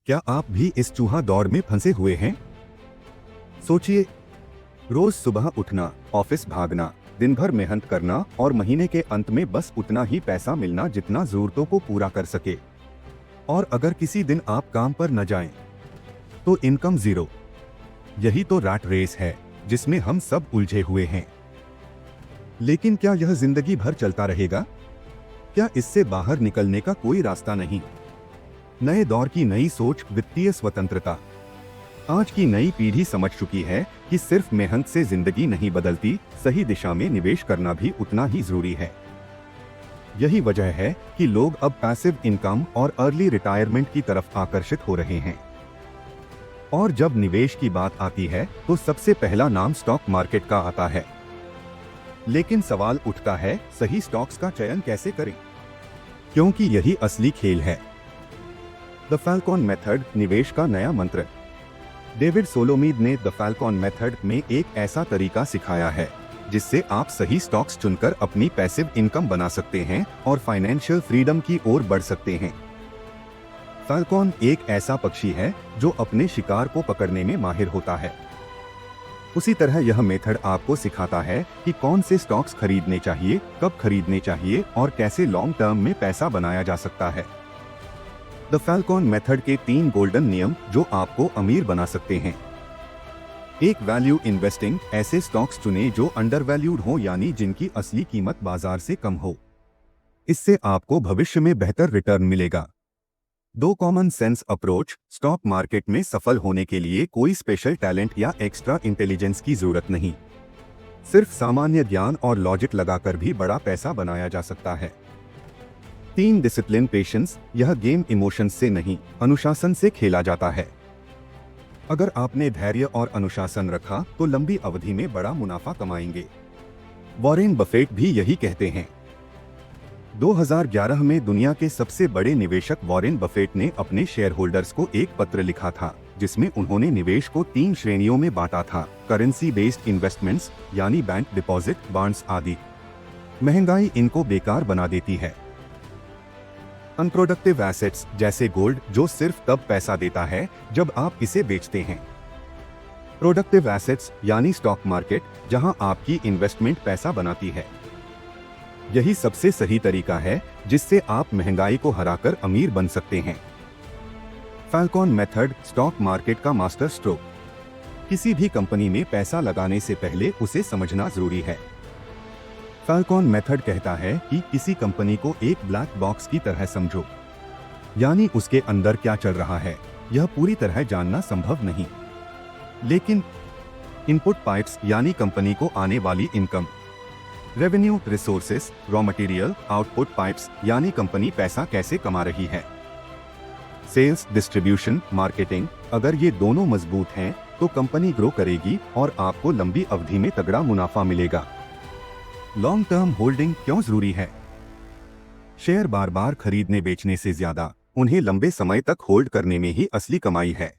क्या आप भी इस चूहा दौड़ में फंसे हुए हैं? सोचिए, रोज सुबह उठना, ऑफिस भागना, दिन भर मेहनत करना और महीने के अंत में बस उतना ही पैसा मिलना जितना जरूरतों को पूरा कर सके। और अगर किसी दिन आप काम पर न जाएं, तो इनकम जीरो। यही तो रैट रेस है जिसमें हम सब उलझे हुए हैं। लेकिन क्या यह जिंदगी भर चलता रहेगा? क्या इससे बाहर निकलने का कोई रास्ता नहीं? नए दौर की नई सोच, वित्तीय स्वतंत्रता। आज की नई पीढ़ी समझ चुकी है कि सिर्फ मेहनत से जिंदगी नहीं बदलती, सही दिशा में निवेश करना भी उतना ही जरूरी है। यही वजह है कि लोग अब पैसिव इनकम और अर्ली रिटायरमेंट की तरफ आकर्षित हो रहे हैं। और जब निवेश की बात आती है तो सबसे पहला नाम स्टॉक मार्केट का आता है। लेकिन सवाल उठता है, सही स्टॉक्स का चयन कैसे करें? क्योंकि यही असली खेल है। द फैल्कॉन मेथड, निवेश का नया मंत्र। डेविड सोलोमीद ने द फैल्कॉन मेथड में एक ऐसा तरीका सिखाया है जिससे आप सही स्टॉक्स चुनकर अपनी पैसिव इनकम बना सकते हैं और फाइनेंशियल फ्रीडम की ओर बढ़ सकते हैं। फैल्कॉन एक ऐसा पक्षी है जो अपने शिकार को पकड़ने में माहिर होता है। उसी तरह यह मेथड आपको सिखाता है कि कौन से स्टॉक्स खरीदने चाहिए, कब खरीदने चाहिए और कैसे लॉन्ग टर्म में पैसा बनाया जा सकता है। द फैल्कॉन मेथड के 3 गोल्डन नियम जो आपको अमीर बना सकते हैं। 1. वैल्यू इन्वेस्टिंग, ऐसे स्टॉक्स चुनें जो अंडर वैल्यूड हो, यानी जिनकी असली कीमत बाजार से कम हो। इससे आपको भविष्य में बेहतर रिटर्न मिलेगा। 2. Common sense approach, stock market में सफल होने के लिए कोई स्पेशल टैलेंट या एक्स्ट्रा इंटेलिजेंस की जरूरत नहीं। सिर्फ सामान्य ज्ञान और लॉजिक लगाकर भी बड़ा पैसा बनाया जा सकता है। 3. डिसिप्लिन पेशेंस, यह गेम इमोशंस से नहीं, अनुशासन से खेला जाता है। अगर आपने धैर्य और अनुशासन रखा तो लंबी अवधि में बड़ा मुनाफा कमाएंगे। वॉरेन बफेट भी यही कहते हैं। 2011 में दुनिया के सबसे बड़े निवेशक वॉरेन बफेट ने अपने शेयर होल्डर्स को एक पत्र लिखा था जिसमें उन्होंने निवेश को 3 श्रेणियों में बांटा था: करेंसी बेस्ड इन्वेस्टमेंट्स, यानी बैंक डिपॉजिट, बॉन्ड्स आदि। महंगाई इनको बेकार बना देती है। अनप्रोडक्टिव एसेट्स, जैसे गोल्ड, जो सिर्फ तब पैसा देता है जब आप इसे बेचते हैं। प्रोडक्टिव एसेट्स यानी स्टॉक मार्केट, जहां आपकी इन्वेस्टमेंट पैसा बनाती है। यही सबसे सही तरीका है जिससे आप महंगाई को हराकर अमीर बन सकते हैं। फैल्कॉन मेथड, स्टॉक मार्केट का मास्टर स्ट्रोक। किसी भी कंपनी में पैसा लगाने से पहले उसे समझना जरूरी है। फैल्कॉन मेथड कहता है कि किसी कंपनी को एक ब्लैक बॉक्स की तरह समझो, यानी उसके अंदर क्या चल रहा है यह पूरी तरह जानना संभव नहीं, लेकिन इनपुट पाइप्स यानी कंपनी को आने वाली income, revenue, resources, raw material, output pipes यानी कंपनी पैसा कैसे कमा रही है, सेल्स, डिस्ट्रीब्यूशन, मार्केटिंग, अगर ये दोनों मजबूत हैं तो कंपनी ग्रो करेगी और आपको लंबी अवधि में तगड़ा मुनाफा मिलेगा। लॉन्ग टर्म होल्डिंग क्यों जरूरी है? शेयर बार बार खरीदने बेचने से ज्यादा उन्हें लंबे समय तक होल्ड करने में ही असली कमाई है।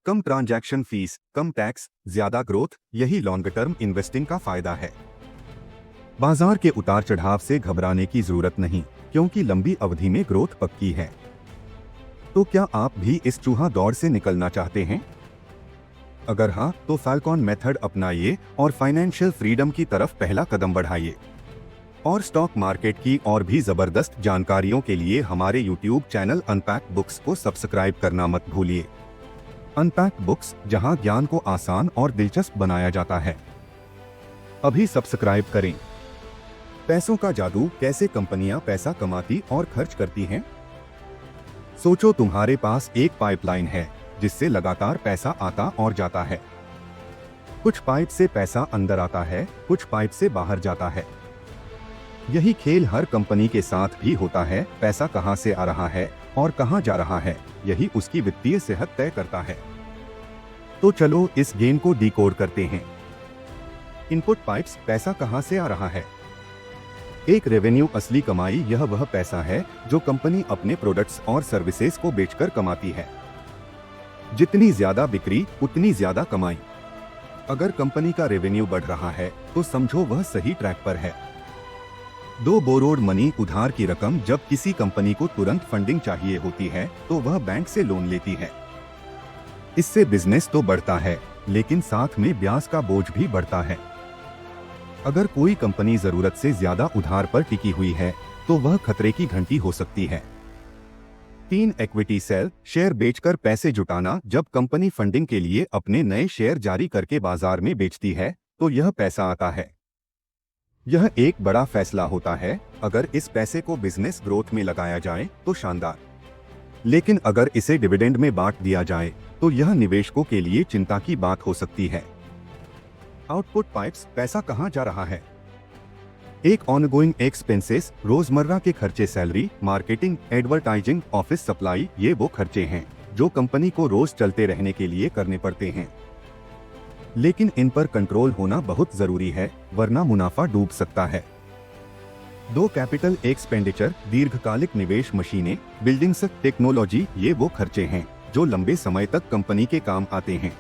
कम ट्रांजैक्शन फीस, कम टैक्स, ज्यादा ग्रोथ, यही लॉन्ग टर्म इन्वेस्टिंग का फायदा है। बाजार के उतार चढ़ाव से घबराने की जरूरत नहीं, क्योंकि लंबी अवधि में ग्रोथ पक्की है। तो क्या आप भी इस चूहा दौड़ से निकलना चाहते हैं? अगर हाँ, तो फैल्कॉन मेथड अपनाइए और फाइनेंशियल फ्रीडम की तरफ पहला कदम बढ़ाइए। और स्टॉक मार्केट की और भी जबरदस्त जानकारियों के लिए हमारे YouTube चैनल अनपैक बुक्स को सब्सक्राइब करना मत भूलिए। अनपैक बुक्स, जहां ज्ञान को आसान और दिलचस्प बनाया जाता है। अभी सब्सक्राइब करें। पैसों का जादू, कैसे कंपनियां पैसा कमाती और खर्च करती हैं। सोचो, तुम्हारे पास एक पाइपलाइन है जिससे लगातार पैसा आता और जाता है। कुछ पाइप से पैसा अंदर आता है, कुछ पाइप से बाहर जाता है। यही खेल हर कंपनी के साथ भी होता है। पैसा कहां से आ रहा है और कहां जा रहा है, यही उसकी वित्तीय सेहत तय करता है। तो चलो इस गेम को डिकोड करते हैं। इनपुट पाइप्स, पैसा कहां से आ रहा है। एक रेवेन्यू, असली कमाई, यह वह पैसा है जो कंपनी अपने प्रोडक्ट्स और सर्विसेज को बेचकर कमाती है। जितनी ज्यादा बिक्री उतनी ज्यादा कमाई। अगर कंपनी का रेवेन्यू बढ़ रहा है तो समझो वह सही ट्रैक पर है। दो बोरोड मनी, उधार की रकम। जब किसी कंपनी को तुरंत फंडिंग चाहिए होती है तो वह बैंक से लोन लेती है। इससे बिजनेस तो बढ़ता है, लेकिन साथ में ब्याज का बोझ भी बढ़ता है। अगर कोई कंपनी जरूरत से ज्यादा उधार पर टिकी हुई है तो वह खतरे की घंटी हो सकती है। 3 इक्विटी सेल, शेयर बेचकर पैसे जुटाना। जब कंपनी फंडिंग के लिए अपने नए शेयर जारी करके बाजार में बेचती है तो यह पैसा आता है। यह एक बड़ा फैसला होता है। अगर इस पैसे को बिजनेस ग्रोथ में लगाया जाए तो शानदार, लेकिन अगर इसे डिविडेंड में बांट दिया जाए तो यह निवेशकों के लिए चिंता की बात हो सकती है। आउटपुट पाइप्स, पैसा कहां जा रहा है? एक ऑनगोइंग एक्सपेंसेस, रोजमर्रा के खर्चे, salary, marketing, advertising, office supply. ये वो खर्चे हैं जो कंपनी को रोज चलते रहने के लिए करने पड़ते हैं, लेकिन इन पर कंट्रोल होना बहुत जरूरी है, वरना मुनाफा डूब सकता है। 2 कैपिटल एक्सपेंडिचर, दीर्घकालिक निवेश, मशीनें, बिल्डिंग्स, टेक्नोलॉजी। ये वो खर्चे हैं जो लंबे समय तक कंपनी के काम आते हैं।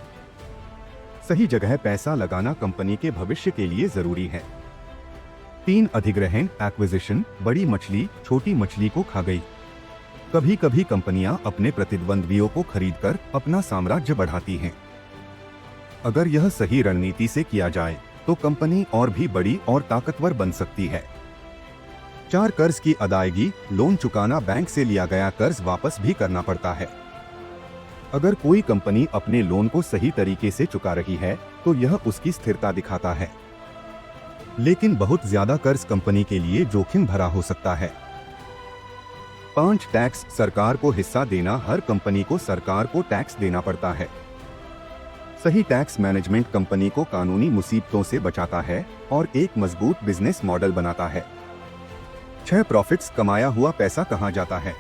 सही जगह पैसा लगाना कंपनी के भविष्य के लिए जरूरी है। 3 अधिग्रहण, एक्विजिशन, बड़ी मछली छोटी मछली को खा गई। कभी कभी कंपनियां अपने प्रतिद्वंद्वियों को खरीदकर अपना साम्राज्य बढ़ाती हैं। अगर यह सही रणनीति से किया जाए तो कंपनी और भी बड़ी और ताकतवर बन सकती है। 4 कर्ज की अदायगी, लोन चुकाना, बैंक से लिया गया कर्ज वापस भी करना पड़ता है। अगर कोई कंपनी अपने लोन को सही तरीके से चुका रही है तो यह उसकी स्थिरता दिखाता है, लेकिन बहुत ज्यादा कर्ज कंपनी के लिए जोखिम भरा हो सकता है। 5 टैक्स, सरकार को हिस्सा देना। हर कंपनी को सरकार को टैक्स देना पड़ता है। सही टैक्स मैनेजमेंट कंपनी को कानूनी मुसीबतों से बचाता है और एक मजबूत बिजनेस मॉडल बनाता है। 6 प्रॉफिट्स, कमाया हुआ पैसा कहां जाता है?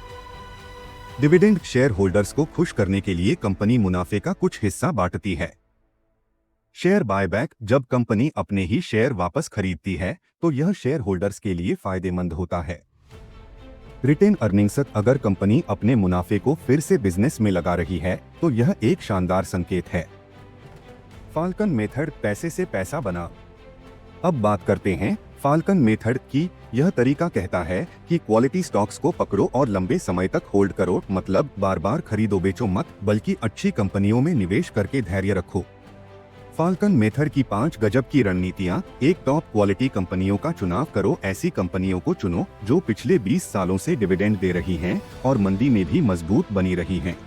डिविडेंड, शेयर होल्डर्स को खुश करने के लिए कंपनी मुनाफे का कुछ हिस्सा बांटती है। शेयर बायबैक, जब कंपनी अपने ही शेयर वापस खरीदती है तो यह शेयर होल्डर्स के लिए फायदेमंद होता है। रिटेन अर्निंग्स, अगर कंपनी अपने मुनाफे को फिर से बिजनेस में लगा रही है तो यह एक शानदार संकेत है। फाल्कन मेथड, पैसे से पैसा बना। अब बात करते हैं फाल्कन मेथड की। यह तरीका कहता है कि क्वालिटी स्टॉक्स को पकड़ो और लंबे समय तक होल्ड करो, मतलब बार बार खरीदो बेचो मत, बल्कि अच्छी कंपनियों में निवेश करके धैर्य रखो। फाल्कन मेथड की 5 गजब की रणनीतियां। एक, टॉप क्वालिटी कंपनियों का चुनाव करो। ऐसी कंपनियों को चुनो जो पिछले 20 सालों से डिविडेंड दे रही हैं और मंदी में भी मजबूत बनी रही हैं।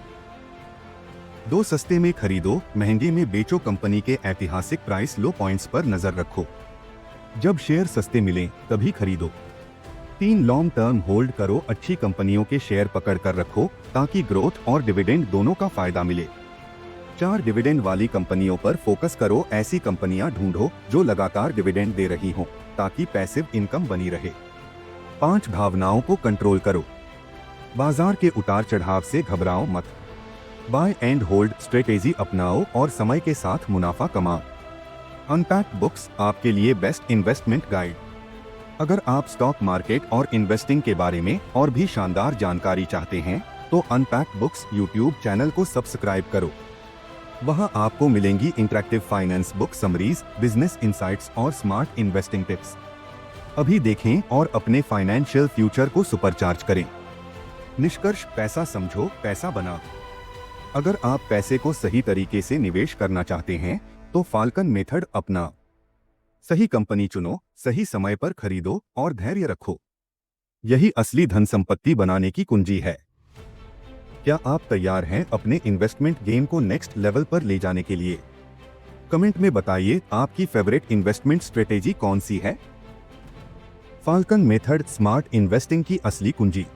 2, सस्ते में खरीदो, महंगे में बेचो। कंपनी के ऐतिहासिक प्राइस लो पॉइंट्स पर नजर रखो, जब शेयर सस्ते मिलें तभी खरीदो। 3, लॉन्ग टर्म होल्ड करो। अच्छी कंपनियों के शेयर पकड़ कर रखो ताकि ग्रोथ और डिविडेंड दोनों का फायदा मिले। 4, डिविडेंड वाली कंपनियों पर फोकस करो। ऐसी कंपनियां ढूंढो जो लगातार डिविडेंड दे रही हों ताकि पैसिव इनकम बनी रहे। 5, भावनाओं को कंट्रोल करो। बाजार के उतार चढ़ाव से घबराओ मत। बाय एंड होल्ड स्ट्रेटेजी अपनाओ और समय के साथ मुनाफा कमाओ। अनपैक्ड बुक्स, आपके लिए बेस्ट इन्वेस्टमेंट गाइड। अगर आप स्टॉक मार्केट और इन्वेस्टिंग के बारे में और भी शानदार जानकारी चाहते हैं तो अनपैक्ड बुक्स यूट्यूब चैनल को सब्सक्राइब करो। वहां आपको मिलेंगी interactive finance book summaries, business insights और स्मार्ट इन्वेस्टिंग टिप्स। अभी देखें और अपने फाइनेंशियल फ्यूचर को सुपरचार्ज करें। निष्कर्ष, पैसा समझो, पैसा बनाओ। अगर आप पैसे को सही तरीके से निवेश करना चाहते हैं तो फाल्कन मेथड अपनाओ। सही कंपनी चुनो, सही समय पर खरीदो और धैर्य रखो। यही असली धन संपत्ति बनाने की कुंजी है। क्या आप तैयार हैं अपने इन्वेस्टमेंट गेम को नेक्स्ट लेवल पर ले जाने के लिए? कमेंट में बताइए आपकी फेवरेट इन्वेस्टमेंट स्ट्रेटेजी कौन सी है। फाल्कन मेथड, स्मार्ट इन्वेस्टिंग की असली कुंजी।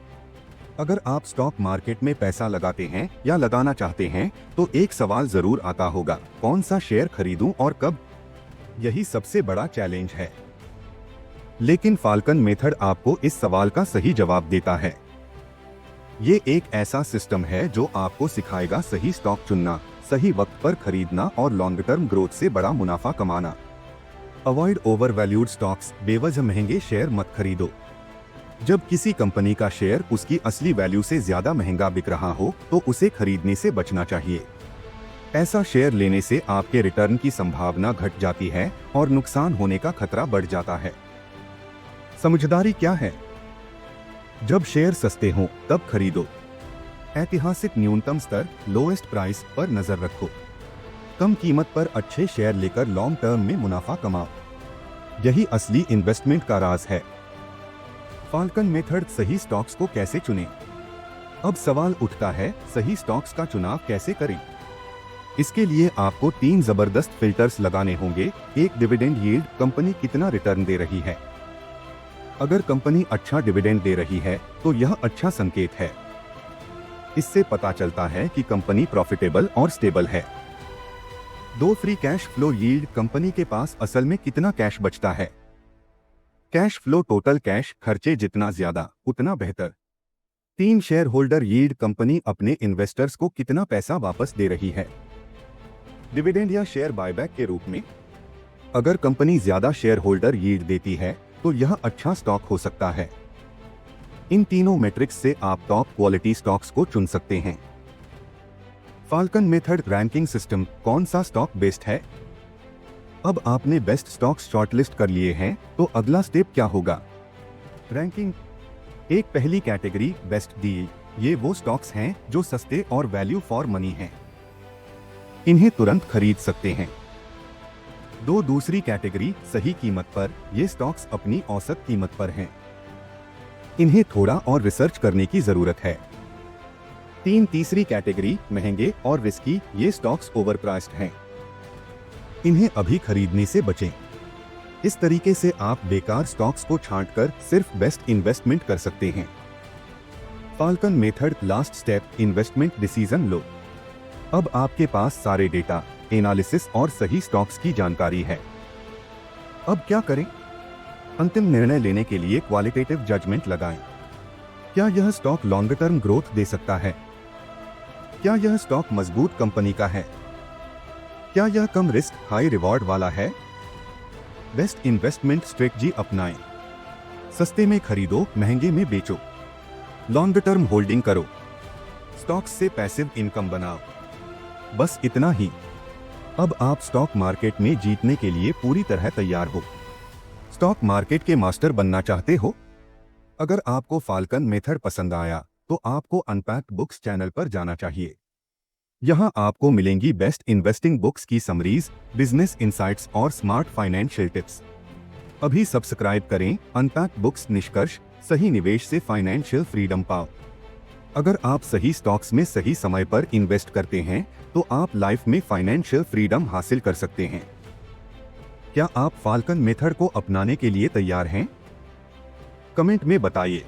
अगर आप स्टॉक मार्केट में पैसा लगाते हैं या लगाना चाहते हैं तो एक सवाल जरूर आता होगा, कौन सा शेयर खरीदूं और कब? यही सबसे बड़ा चैलेंज है, लेकिन फाल्कन मेथड आपको इस सवाल का सही जवाब देता है। ये एक ऐसा सिस्टम है जो आपको सिखाएगा सही स्टॉक चुनना, सही वक्त पर खरीदना और लॉन्ग टर्म ग्रोथ से बड़ा मुनाफा कमाना। अवॉइड ओवर वैल्यूड स्टॉक्स, बेवजह महंगे शेयर मत खरीदो। जब किसी कंपनी का शेयर उसकी असली वैल्यू से ज्यादा महंगा बिक रहा हो तो उसे खरीदने से बचना चाहिए। ऐसा शेयर लेने से आपके रिटर्न की संभावना घट जाती है और नुकसान होने का खतरा बढ़ जाता है। समझदारी क्या है? जब शेयर सस्ते हों तब खरीदो। ऐतिहासिक न्यूनतम स्तर लोएस्ट प्राइस पर नजर रखो। कम कीमत पर अच्छे शेयर लेकर लॉन्ग टर्म में मुनाफा कमाओ। यही असली इन्वेस्टमेंट का राज है। फाल्कन मेथड सही स्टॉक्स को कैसे चुनें? अब सवाल उठता है, सही स्टॉक्स का चुनाव कैसे करें? इसके लिए आपको 3 जबरदस्त फिल्टर्स लगाने होंगे। एक, डिविडेंड यील्ड, कंपनी कितना रिटर्न दे रही है। अगर कंपनी अच्छा डिविडेंड दे रही है तो यह अच्छा संकेत है। इससे पता चलता है कि कंपनी प्रॉफिटेबल और स्टेबल है। 2, free cash flow yield, company के पास असल में कितना कैश बचता है। कैश फ्लो, टोटल कैश, खर्चे जितना ज्यादा उतना बेहतर। 3, शेयर होल्डर यील्ड, कंपनी अपने इन्वेस्टर्स को कितना पैसा वापस दे रही है, डिविडेंड या शेयर बायबैक के रूप में। अगर कंपनी ज्यादा शेयर होल्डर यील्ड देती है तो यह अच्छा स्टॉक हो सकता है। इन तीनों मैट्रिक्स से आप टॉप क्वालिटी स्टॉक्स को चुन सकते हैं। फाल्कन मेथड रैंकिंग सिस्टम, कौन सा स्टॉक बेस्ट है? अब आपने बेस्ट स्टॉक्स शॉर्टलिस्ट कर लिए हैं तो अगला स्टेप क्या होगा? रैंकिंग। एक, पहली कैटेगरी बेस्ट डील, ये वो स्टॉक्स हैं जो सस्ते और वैल्यू फॉर मनी हैं, इन्हें तुरंत खरीद सकते हैं। 2, दूसरी कैटेगरी सही कीमत पर, ये स्टॉक्स अपनी औसत कीमत पर हैं, इन्हें थोड़ा और रिसर्च करने की जरूरत है। 3, तीसरी कैटेगरी महंगे और रिस्की, ये स्टॉक्स ओवरप्राइस्ड हैं, इन्हें अभी खरीदने से बचें। इस तरीके से आप बेकार स्टॉक्स को छांटकर सिर्फ बेस्ट इन्वेस्टमेंट कर सकते हैं। Falcon method last step, investment decision लो। अब आपके पास सारे डेटा, एनालिसिस और सही स्टॉक्स की जानकारी है। अब क्या करें? अंतिम निर्णय लेने के लिए क्वालिटेटिव जजमेंट लगाएं। क्या यह स्टॉक लॉन्ग टर्म ग्रोथ दे सकता है? क्या यह स्टॉक मजबूत कंपनी का है? क्या यह कम रिस्क हाई रिवॉर्ड वाला है? बेस्ट इन्वेस्टमेंट स्ट्रेटजी अपनाएं। सस्ते में खरीदो, महंगे में बेचो। लॉन्ग टर्म होल्डिंग करो। स्टॉक्स से पैसिव इनकम बनाओ। बस इतना ही। अब आप स्टॉक मार्केट में जीतने के लिए पूरी तरह तैयार हो। स्टॉक मार्केट के मास्टर बनना चाहते हो? अगर आपको फाल्कन मेथड पसंद आया तो आपको अनपैक्ड बुक्स चैनल पर जाना चाहिए। यहां आपको मिलेंगी बेस्ट इन्वेस्टिंग बुक्स की समरीज, बिजनेस इनसाइट्स और स्मार्ट फाइनेंशियल टिप्स। अभी सब्सक्राइब करें। अनपैक्ड बुक्स, निष्कर्ष, सही निवेश से फाइनेंशियल फ्रीडम पाओ। अगर आप सही स्टॉक्स में सही समय पर इन्वेस्ट करते हैं तो आप लाइफ में फाइनेंशियल फ्रीडम हासिल कर सकते हैं। क्या आप फाल्कन मेथड को अपनाने के लिए तैयार हैं? कमेंट में बताइए।